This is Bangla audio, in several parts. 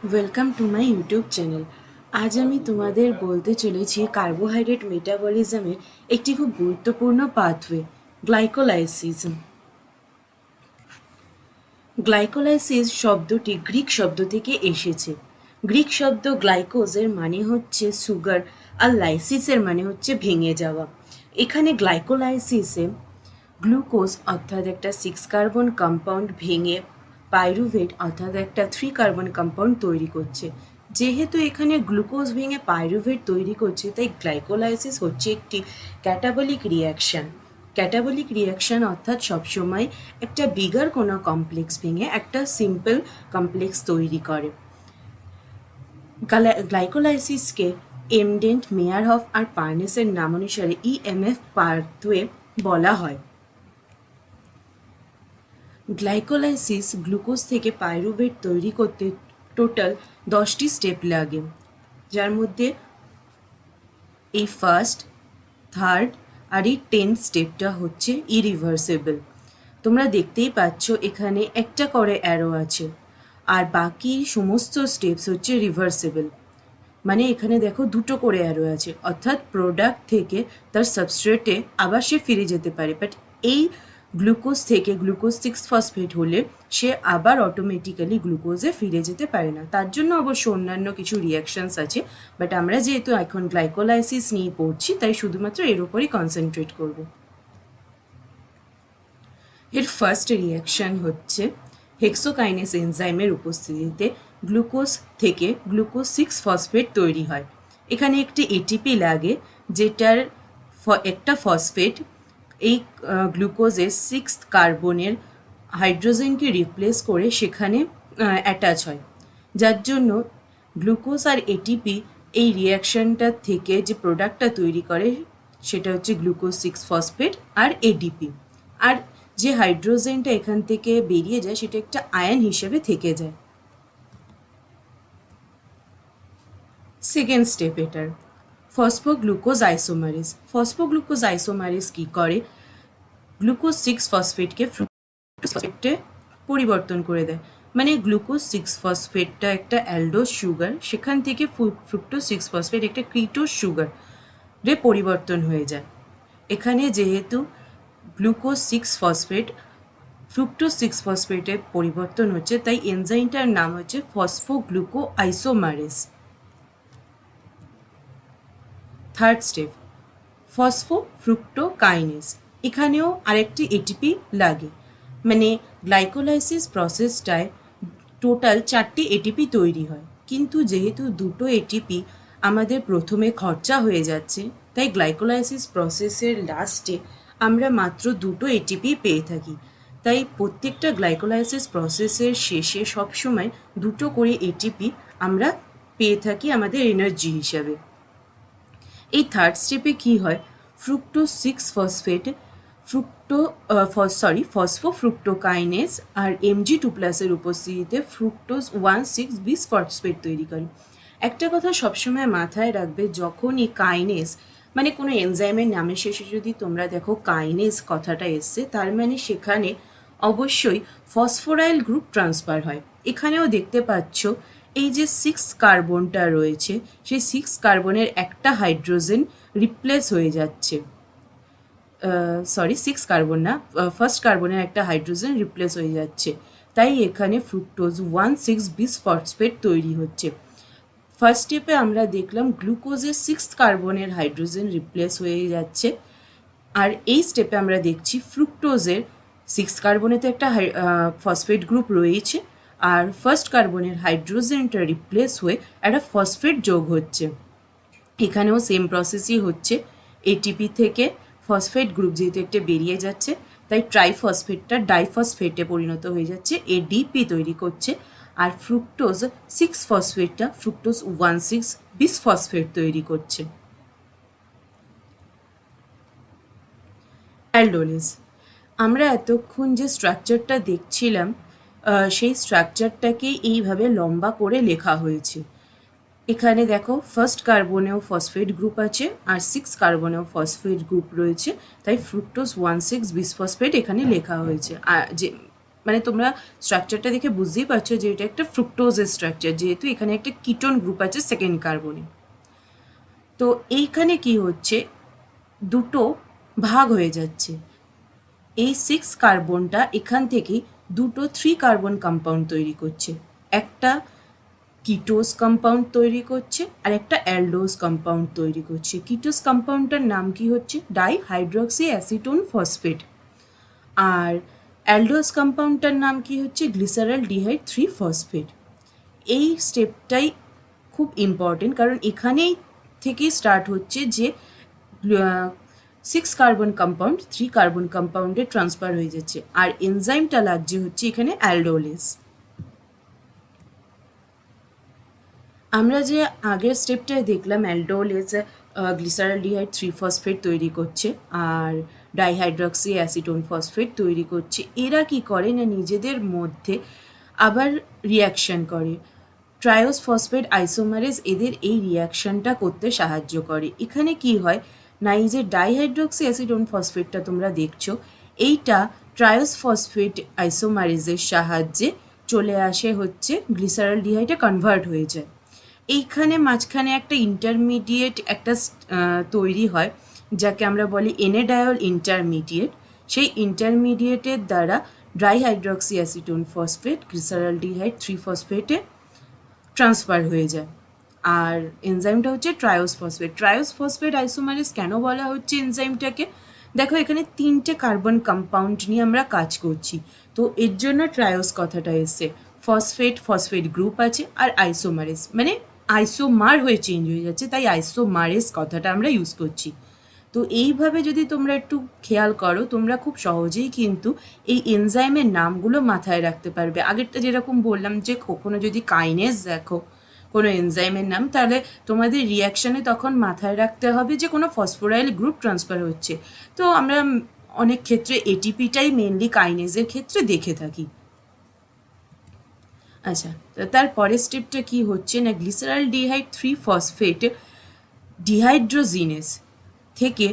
Welcome to my YouTube channel. আজ আমি তোমাদের বলতে চলেছি কার্বোহাইড্রেট মেটাবলিজমের একটি খুব গুরুত্বপূর্ণ পাথওয়ে, গ্লাইকোলাইসিস। গ্লাইকোলাইসিস শব্দটি গ্রিক শব্দ থেকে এসেছে। গ্রিক শব্দ গ্লাইকোজের মানে হচ্ছে সুগার, আর লাইসিসের মানে হচ্ছে ভেঙে যাওয়া। এখানে গ্লাইকোলাইসিসে গ্লুকোজ অর্থাৎ একটা 6 কার্বন কম্পাউন্ড ভেঙে পাইরুভেট অর্থাৎ একটা 3 কার্বন কম্পাউন্ড তৈরি করছে। যেহেতু এখানে গ্লুকোজ ভেঙে পাইরুভেট তৈরি করছে, তাই গ্লাইকোলাইসিস হচ্ছে একটি ক্যাটাবলিক রিয়াকশান। ক্যাটাবলিক রিয়াকশান অর্থাৎ সবসময় একটা বিগার কোনো কমপ্লেক্স ভেঙে একটা সিম্পল কমপ্লেক্স তৈরি করে। গ্লাইকোলাইসিসকে এমডেন্ট, মেয়ারহফ আর পার্নেসের নামানুসারে ইএমএফ পাথওয়ে বলা হয়। গ্লাইকোলাইসিস গ্লুকোজ থেকে পাইরুভেট তৈরি করতে টোটাল 10টি স্টেপ লাগে, যার মধ্যে এই ফার্স্ট, থার্ড আর এই 10th স্টেপটা হচ্ছে ইরিভার্সেবল। তোমরা দেখতেই পাচ্ছ এখানে একটা করে অ্যারো আছে, আর বাকি সমস্ত স্টেপস হচ্ছে রিভার্সেবল। মানে এখানে দেখো দুটো করে অ্যারো আছে, অর্থাৎ প্রোডাক্ট থেকে তার সাবস্ট্রেটে আবার সে ফিরে যেতে পারে। বাট এই গ্লুকোজ থেকে গ্লুকোজ 6 ফসফেট হলে সে আবার অটোমেটিক্যালি গ্লুকোজে ফিরে যেতে পারে না। তার জন্য অবশ্য অন্যান্য কিছু রিয়াকশানস আছে, বাট আমরা যেহেতু এখন গ্লাইকোলাইসিস নিয়ে পড়ছি, তাই শুধুমাত্র এর উপরই কনসেন্ট্রেট করব। এর ফার্স্ট রিয়াকশান হচ্ছে হেক্সোকাইনেস এনজাইমের উপস্থিতিতে গ্লুকোজ থেকে গ্লুকোজ 6 ফসফেট তৈরি হয়। এখানে একটি এটিপি লাগে, যেটার একটা ফসফেট এই গ্লুকোজের 6th কার্বনের হাইড্রোজেনকে রিপ্লেস করে সেখানে অ্যাটাচ হয়, যার জন্য গ্লুকোজ আর এটিপি এই রিয়াকশানটা থেকে যে প্রোডাক্টটা তৈরি করে সেটা হচ্ছে গ্লুকোজ 6 ফসফেট আর এডিপি। আর যে হাইড্রোজেনটা এখান থেকে বেরিয়ে যায় সেটা একটা আয়ন হিসেবে থেকে যায়। সেকেন্ড স্টেপ এটার ফসফোগ্লুকোজ আইসোমারেজ। ফসফোগ্লুকোজ আইসোমারেজ কী করে, গ্লুকোজ 6 ফসফেটকে ফসফেটে পরিবর্তন করে দেয়। মানে গ্লুকোজ 6 ফসফেটটা একটা অ্যালডোজ সুগার, সেখান থেকে ফ্রুক্টোজ 6 ফসফেট একটা ক্রিটোজ সুগার রে পরিবর্তন হয়ে যায়। এখানে যেহেতু গ্লুকোজ 6 ফসফেট ফ্রুক্টোজ 6 ফসফেটে পরিবর্তন হচ্ছে, তাই এনজাইমটার নাম হচ্ছে ফসফোগ্লুকো আইসোমারেজ। Third step ফসফোফ্রুক্টোকাইনেজ। এখানেও আরেকটি এটিপি লাগে। মানে গ্লাইকোলাইসিস প্রসেসটায় টোটাল 4টি এটিপি তৈরি হয়, কিন্তু যেহেতু দুটো এটিপি আমাদের প্রথমে খরচা হয়ে যাচ্ছে, তাই গ্লাইকোলাইসিস প্রসেসের লাস্টে আমরা মাত্র দুটো এটিপি পেয়ে থাকি। তাই প্রত্যেকটা গ্লাইকোলাইসিস প্রসেসের শেষে সবসময় দুটো করে এটিপি আমরা পেয়ে থাকি আমাদের এনার্জি হিসাবে। এই থার্ড স্টেপে কী হয়, ফ্রুক্টোজ 6 ফসফেট ফসফোফ্রুক্টোকাইনেজ আর Mg2+ উপস্থিতিতে ফ্রুক্টোজ 1,6-bis ফসফেট তৈরি করে। একটা কথা সবসময় মাথায় রাখবে, যখনই কাইনেজ মানে কোনো এনজাইমের নামের শেষে যদি তোমরা দেখো কাইনেজ কথাটা এসছে, তার মানে সেখানে অবশ্যই ফসফোরাইল গ্রুপ ট্রান্সফার হয়। এখানেও দেখতে পাচ্ছ এই যে 6 কার্বনটা রয়েছে, সেই 6 কার্বনের একটা হাইড্রোজেন রিপ্লেস হয়ে যাচ্ছে। 6 কার্বন না, ফার্স্ট কার্বনের একটা হাইড্রোজেন রিপ্লেস হয়ে যাচ্ছে, তাই এখানে ফ্রুক্টোজ 1,6-bis-ফসফেট তৈরি হচ্ছে। ফার্স্ট স্টেপে আমরা দেখলাম গ্লুকোজের 6 কার্বনের হাইড্রোজেন রিপ্লেস হয়ে যাচ্ছে, আর এই স্টেপে আমরা দেখছি ফ্রুক্টোজের 6 কার্বনেতে একটা ফসফেট গ্রুপ রয়েছে, আর ফার্স্ট কার্বনের হাইড্রোজেনটা রিপ্লেস হয়ে একটা ফসফেট যোগ হচ্ছে। এখানেও সেম প্রসেসই হচ্ছে, এটিপি থেকে ফসফেট গ্রুপ যেহেতু একটা বেরিয়ে যাচ্ছে, তাই ট্রাইফসফেটটা ডাইফসফেটে পরিণত হয়ে যাচ্ছে, এডিপি তৈরি করছে। আর ফ্রুক্টোজ 6 ফসফেটটা ফ্রুক্টোজ 1,6-bis-ফসফেট তৈরি করছে। অ্যালডোলিস। আমরা এতক্ষণ যে স্ট্রাকচারটা দেখছিলাম, সেই স্ট্রাকচারটাকে এইভাবে লম্বা করে লেখা হয়েছে। এখানে দেখো ফার্স্ট কার্বনেও ফসফেট গ্রুপ আছে আর 6 কার্বনেও ফসফেট গ্রুপ রয়েছে, তাই ফ্রুক্টোজ 1,6-bis-ফসফেট এখানে লেখা হয়েছে। আর যে মানে তোমরা স্ট্রাকচারটা দেখে বুঝতেই পারছো যে এটা একটা ফ্রুক্টোজের স্ট্রাকচার, যেহেতু এখানে একটা কিটোন গ্রুপ আছে সেকেন্ড কার্বনে। তো এইখানে কি হচ্ছে, দুটো ভাগ হয়ে যাচ্ছে। এই 6 কার্বনটা এখান থেকে দুটো 3 কার্বন কম্পাউন্ড তৈরি করছে, একটা কিটোজ কম্পাউন্ড তৈরি করছে আর একটা অ্যালডোজ কম্পাউন্ড তৈরি করছে। কিটোজ কম্পাউন্ডটার নাম কি হচ্ছে ডাইহাইড্রক্সি অ্যাসিটোন ফসফেট, আর অ্যালডোজ কম্পাউন্ডটার নাম কি হচ্ছে গ্লিসারলডিহাইড 3 ফসফেট। এই স্টেপটাই খুব ইম্পর্টেন্ট, কারণ এখানেই থেকেই স্টার্ট হচ্ছে যে 6 কার্বন কম্পাউন্ড 3 কার্বন কম্পাউন্ডে ট্রান্সফার হয়ে যাচ্ছে, আর এনজাইমটা লাগছে হচ্ছে এখানে অ্যালডোলেস। আমরা যে আগের স্টেপটায় দেখলাম অ্যালডোলেস গ্লিসারলডিহাইড 3 ফসফেট তৈরি করছে আর ডাইহাইড্রক্সি অ্যাসিটোন ফসফেট তৈরি করছে। এরা কি করে না নিজেদের মধ্যে আবার রিয়াকশন করে, ট্রায়োস ফসফেট আইসোমারেজ এদের এই রিয়াকশনটা করতে সাহায্য করে। এখানে কি হয় না, এই যে ডাইহাইড্রক্সি অ্যাসিটোন ফসফেটটা তোমরা দেখছো, এইটা ট্রায়োস ফসফেট আইসোমারেজের সাহায্যে চলে আসে হচ্ছে গ্লিসারলডিহাইডে কনভার্ট হয়ে যায়। এইখানে মাঝখানে একটা ইন্টারমিডিয়েট একটা তৈরি হয়, যাকে আমরা বলি এনেডায়ল ইন্টারমিডিয়েট। সেই ইন্টারমিডিয়েটের দ্বারা ডাইহাইড্রক্সি অ্যাসিটোন ফসফেট গ্লিসারলডিহাইড 3 ফসফেটে ট্রান্সফার হয়ে যায়। আর এনজাইমটা হচ্ছে triose phosphate. Triose phosphate isomerase কেন বলা হচ্ছে এনজাইমটাকে, দেখো এখানে 3টে কার্বন কম্পাউন্ড নিয়ে আমরা কাজ করছি, তো এর জন্য ট্রায়োস কথাটা এসছে। ফসফেট ফসফেট গ্রুপ আছে আর আইসোমারেজ মানে আইসোমার হয়ে চেঞ্জ হয়ে যাচ্ছে, তাই আইসোমারেজ কথাটা আমরা ইউজ করছি। তো এইভাবে যদি তোমরা একটু খেয়াল করো, তোমরা খুব সহজেই কিন্তু এই এনজাইমের নামগুলো মাথায় রাখতে পারবে। আগেরটা যেরকম বললাম যে কখনো যদি কাইনেজ দেখো কোনো এনজাইমের নাম, তাহলে তোমাদের রিয়াকশানে তখন মাথায় রাখতে হবে যে কোনো ফসফোরাইল গ্রুপ ট্রান্সফার হচ্ছে। তো আমরা অনেক ক্ষেত্রে এটিপিটাই মেনলি কাইনেজের ক্ষেত্রে দেখে থাকি। আচ্ছা, তার পরের স্টেপটা কি হচ্ছে না, গ্লিসারলডিহাইড 3 ফসফেট ডিহাইড্রোজিনেস থেকে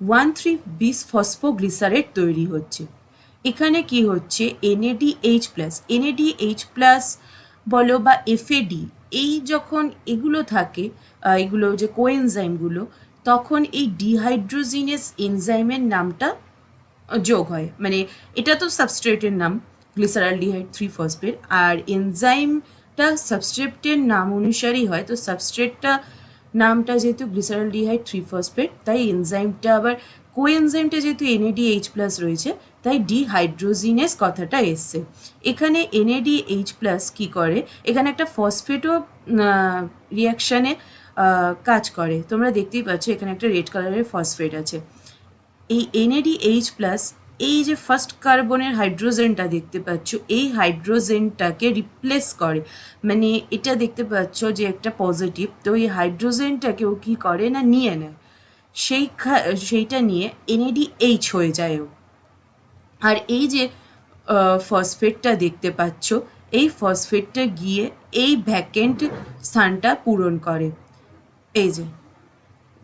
1,3 বিস ফসফোগ্লিসারেট তৈরি হচ্ছে। এখানে কি হচ্ছে NADH প্লাস, NADH প্লাস বলো বা FAD, এই যখন এগুলো থাকে এগুলো যে কোএনজাইমগুলো, তখন এই ডিহাইড্রোজিনেস এনজাইমের নামটা যোগ হয়। মানে এটা তো সাবস্ট্রেটের নাম গ্লিসারলডিহাইড 3 ফসফেট, আর এনজাইমটা সাবস্ট্রেটের নাম অনুসারেই হয়। তো সাবস্ট্রেটটা নামটা যেহেতু গ্লিসারলডিহাইড 3 ফসফেট, তাই এনজাইমটা আবার কোএনজাইমটা যেহেতু NADH প্লাস রয়েছে, তাই ডিহাইড্রোজিনেস কথাটা এসছে। এখানে NADH প্লাস কী করে, এখানে একটা ফসফেটও রিয়াকশানে কাজ করে। তোমরা দেখতেই পাচ্ছ এখানে একটা রেড কালারের ফসফেট আছে। এই NADH প্লাস এই যে ফার্স্ট কার্বনের হাইড্রোজেনটা দেখতে পাচ্ছ, এই হাইড্রোজেনটাকে রিপ্লেস করে। মানে এটা দেখতে পাচ্ছ যে একটা পজিটিভ, তো এই হাইড্রোজেনটাকে ও কী করে না নিয়ে নেয়, সেইটা নিয়ে NADH হয়ে যায় ও। আর এই যে ফসফেটটা দেখতে পাচ্ছ, এই ফসফেটটা গিয়ে এই ভ্যাকেন্ট স্থানটা পূরণ করে। এই যে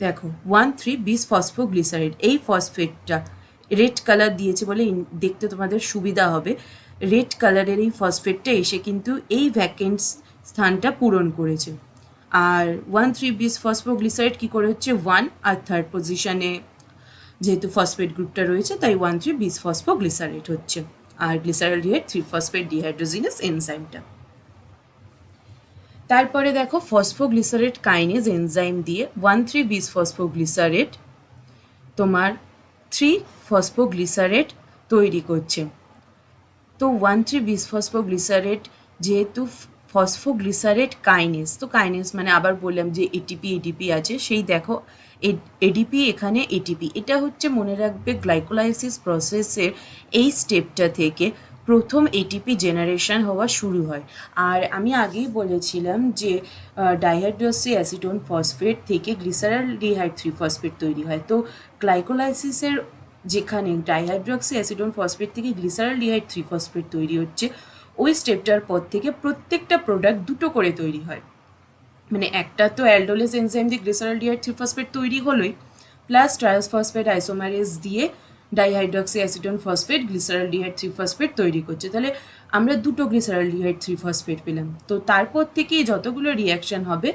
দেখো 1,3 বিস ফসফোগ্লিসারাইড, এই ফসফেটটা রেড কালার দিয়েছে বলে দেখতে তোমাদের সুবিধা হবে। রেড কালারের এই ফসফেটটা এসে কিন্তু এই ভ্যাকেন্ট স্থানটা পূরণ করেছে। আর 1,3 বিস ফসফোগ্লিসারাইড কী করে হচ্ছে 1 আর 3rd পজিশনে যেহেতু ফসফেট গ্রুপটা রয়েছে, তাই 1,3 বিস ফসফোগ্লিসারাইড হচ্ছে। আর গ্লিসারলডিহাইড 3 ফসফেট ডিহাইড্রোজিনেস এনজাইমটা। তারপরে দেখো ফসফোগ্লিসারেট কাইনেজ এনজাইম দিয়ে 1,3 বিস ফসফোগ্লিসারেট তোমার 3 ফসফোগ্লিসারেট তৈরি করছে। তো 1,3 বিস ফসফোগ্লিসারেট যেহেতু ফসফোগ্লিসারেট কাইনেজ, তো কাইনেজ মানে আবার বললাম যে এটিপি আছে, সেই দেখো এডিপি এখানে এটিপি, এটা হচ্ছে মনে রাখবে গ্লাইকোলাইসিস প্রসেসের এই স্টেপটা থেকে প্রথম এটিপি জেনারেশন হওয়া শুরু হয়। আর আমি আগেই বলেছিলাম যে ডাইহাইড্রক্সি অ্যাসিটোন ফসফেট থেকে গ্লিসারলডিহাইড 3 ফসফেট তৈরি হয়। তো গ্লাইকোলাইসিসের যেখানে ডাইহাইড্রক্সি অ্যাসিটোন ফসফেট থেকে গ্লিসারলডিহাইড 3 ফসফেট তৈরি হচ্ছে, ওই স্টেপটার পর থেকে প্রত্যেকটা প্রোডাক্ট দুটো করে তৈরি হয়। মানে একটা তো অ্যালডোলেস এনজাইম দিয়ে গ্লিসারলডিহাইড 3 ফসফেট তৈরি হলোই, প্লাস ট্রায়োস ফসফেট আইসোমারেজ দিয়ে ডাইহাইড্রক্সি অ্যাসিটোন ফসফেট গ্লিসারলডিহাইড 3 ফসফেট তৈরি করছে। তাহলে আমরা দুটো গ্লিসারলডিহাইড 3 ফসফেট পেলাম। তো তারপর থেকে যতগুলো রিয়াকশান হবে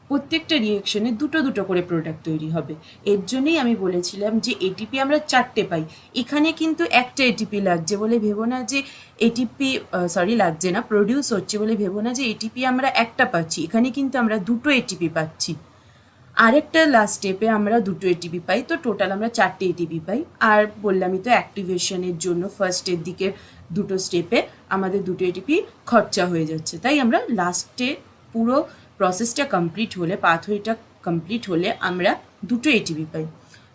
প্রত্যেকটা রিয়াকশানে দুটো দুটো করে প্রোডাক্ট তৈরি হবে। এর জন্যই আমি বলেছিলাম যে এটিপি আমরা 4টে পাই, এখানে কিন্তু একটা এটিপি লাগছে বলে ভেবো না যে এটিপি লাগছে না, প্রডিউস হচ্ছে বলে ভেবো না যে এটিপি আমরা একটা পাচ্ছি, এখানে কিন্তু আমরা দুটো এটিপি পাচ্ছি। আরেকটা লাস্ট স্টেপে আমরা দুটো এটিপি পাই, তো টোটাল আমরা 4টে এটিপি পাই। আর বললামই তো অ্যাক্টিভেশনের জন্য ফার্স্টের দিকে দুটো স্টেপে আমাদের দুটো এটিপি খরচা হয়ে যাচ্ছে, তাই আমরা লাস্টে পুরো প্রসেসটা কমপ্লিট হলে, পাথওয়েটা কমপ্লিট হলে আমরা দুটো এটিপি পাই।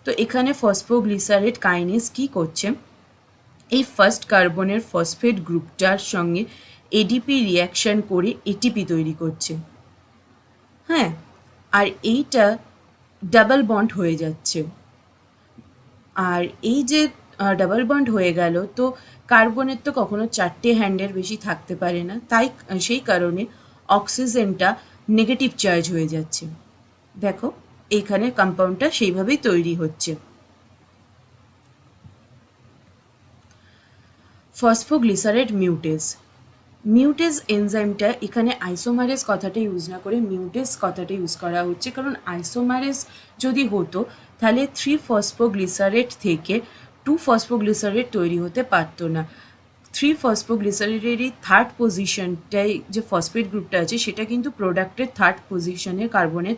তো এখানে ফসফোগ্লিসারেট কাইনেজ কী করছে, এই ফার্স্ট কার্বনের ফসফেট গ্রুপটার সঙ্গে এডিপি রিয়াকশান করে এটিপি তৈরি করছে। হ্যাঁ, আর এইটা ডাবল বন্ড হয়ে যাচ্ছে। আর এই যে ডাবল বন্ড হয়ে গেল, তো কার্বনের তো কখনো 4টে হ্যান্ডের বেশি থাকতে পারে না, তাই সেই কারণে অক্সিজেনটা নেগেটিভ চার্জ হয়ে যাচ্ছে। দেখো এইখানে কম্পাউন্ডটা সেইভাবেই তৈরি হচ্ছে। ফসফোগ্লিসারেট মিউটেজ এনজাইমটা এখানে আইসোমারেজ কথাটা ইউজ না করে মিউটেজ কথাটা ইউজ করা হচ্ছে, কারণ আইসোমারেজ যদি হতো তাহলে 3 ফসফোগ্লিসারেট থেকে 2 ফসফোগ্লিসারেট তৈরি হতে পারতো না। 3 ফসফোগ্লিসারেটেরই থার্ড পজিশনটাই যে ফসফেট গ্রুপটা আছে সেটা কিন্তু প্রোডাক্টের থার্ড পজিশনে, কার্বনের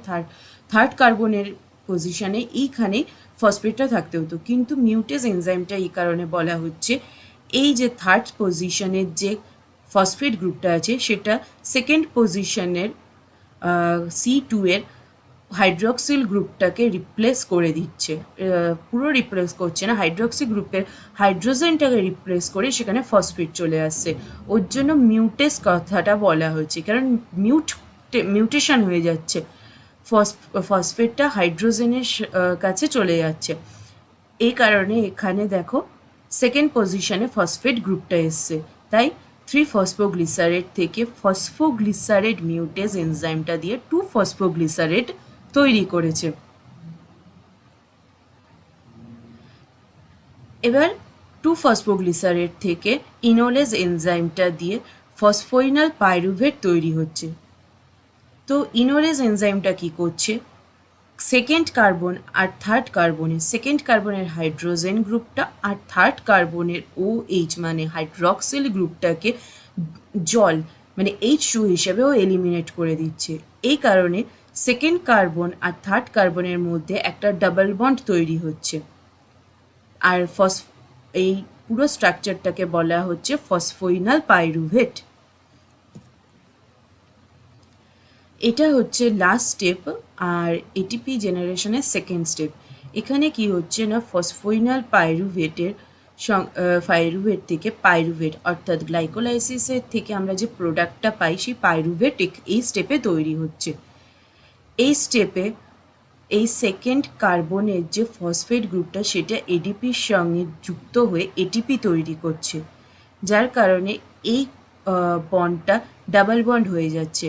থার্ড কার্বনের পজিশনে এইখানে ফসফেটটা থাকতে হতো, কিন্তু মিউটেজ এনজাইমটা এই কারণে বলা হচ্ছে এই যে থার্ড পজিশনের যে ফসফেট গ্রুপটা আছে সেটা সেকেন্ড পজিশনের C2 এর হাইড্রক্সিল গ্রুপটাকে রিপ্লেস করে দিচ্ছে। পুরো রিপ্লেস করছে না, হাইড্রক্সি গ্রুপের হাইড্রোজেনটাকে রিপ্লেস করে সেখানে ফসফেট চলে আসছে, ওর জন্য মিউটেস কথাটা বলা হয়েছে, কারণ মিউটেশন হয়ে যাচ্ছে, ফসফেটটা হাইড্রোজেনের কাছে চলে যাচ্ছে। এই কারণে এখানে দেখো সেকেন্ড পজিশনে ফসফেট গ্রুপটা এসছে, তাই 3 ফসফোগ্লিসারেট থেকে ফসফোগ্লিসারেট মিউটেজ এনজাইমটা দিয়ে 2 ফসফোগ্লিসারেট তৈরি করেছে। এবার 2 ফসফোগ্লিসারেট থেকে ইনোলেজ এনজাইমটা দিয়ে ফসফোইনাল পাইরুভেট তৈরি হচ্ছে। তো ইনোলেজ এনজাইমটা কি করছে, সেকেন্ড কার্বন আর থার্ড কার্বনের, সেকেন্ড কার্বনের হাইড্রোজেন গ্রুপটা আর থার্ড কার্বনের OH মানে হাইড্রক্সিল গ্রুপটাকে জল মানে H2 হিসেবেও এলিমিনেট করে দিচ্ছে। এই কারণে সেকেন্ড কার্বন আর থার্ড কার্বনের মধ্যে একটা ডাবল বন্ড তৈরি হচ্ছে, আর এই পুরো স্ট্রাকচারটাকে বলা হচ্ছে ফসফোইনাল পাইরুভেট। এটা হচ্ছে লাস্ট স্টেপ আর এটিপি জেনারেশনের সেকেন্ড স্টেপ। এখানে কি হচ্ছে না, ফসফোইনাল পাইরুভেট থেকে পাইরুভেট অর্থাৎ গ্লাইকোলাইসিসের থেকে আমরা যে প্রোডাক্টটা পাই সেই পাইরুভেট এই স্টেপে তৈরি হচ্ছে। এই স্টেপে এই সেকেন্ড কার্বনের যে ফসফেট গ্রুপটা সেটা এডিপির সঙ্গে যুক্ত হয়ে এটিপি তৈরি করছে, যার কারণে এই বন্ডটা ডাবল বন্ড হয়ে যাচ্ছে।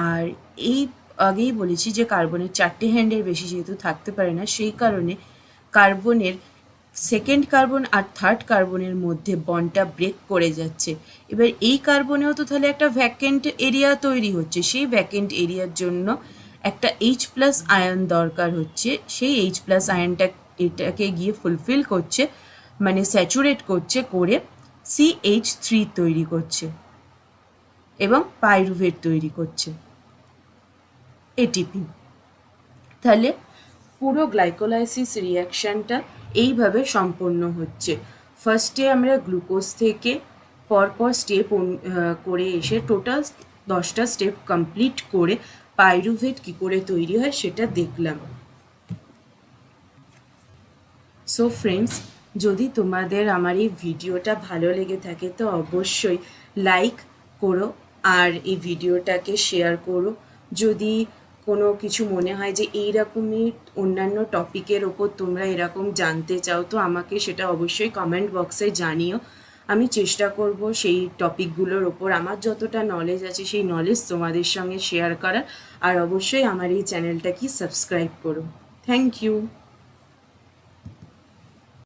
আর এই আগেই বলেছি যে কার্বনের 4টে হ্যান্ডের বেশি যেহেতু থাকতে পারে না, সেই কারণে কার্বনের সেকেন্ড কার্বন আর থার্ড কার্বনের মধ্যে বন্ডটা ব্রেক করে যাচ্ছে। এবার এই কার্বনেও তো তাহলে একটা ভ্যাকেন্ট এরিয়া তৈরি হচ্ছে, সেই ভ্যাকেন্ট এরিয়ার জন্য একটা H+ আয়ন দরকার হচ্ছে, সেই H+ আয়নটা এটাকে গিয়ে ফুলফিল করছে, মানে স্যাচুরেট করছে, করে CH3 তৈরি করছে এবং পাইরুভেট তৈরি করছে এটিপি। তাহলে পুরো গ্লাইকোলাইসিস রিয়াকশানটা এইভাবে সম্পন্ন হচ্ছে। ফার্স্টে আমরা গ্লুকোজ থেকে পরপর স্টেপ করে এসে টোটাল 10টা স্টেপ কমপ্লিট করে পাইরুভেট কী করে তৈরি হয় সেটা দেখলাম। সো ফ্রেন্ডস, যদি তোমাদের আমার এই ভিডিওটা ভালো লেগে থাকে তো অবশ্যই লাইক করো আর এই ভিডিওটাকে শেয়ার করো। যদি কোনো কিছু মনে হয় যে এইরকমই অন্যান্য টপিকের ওপর তোমরা এরকম জানতে চাও তো আমাকে সেটা অবশ্যই কমেন্ট বক্সে জানিও। আমি চেষ্টা করব সেই টপিকগুলোর ওপর আমার যতটা নলেজ আছে সেই নলেজ তোমাদের সঙ্গে শেয়ার করার। আর অবশ্যই আমার এই চ্যানেলটা কি সাবস্ক্রাইব করো। Thank you.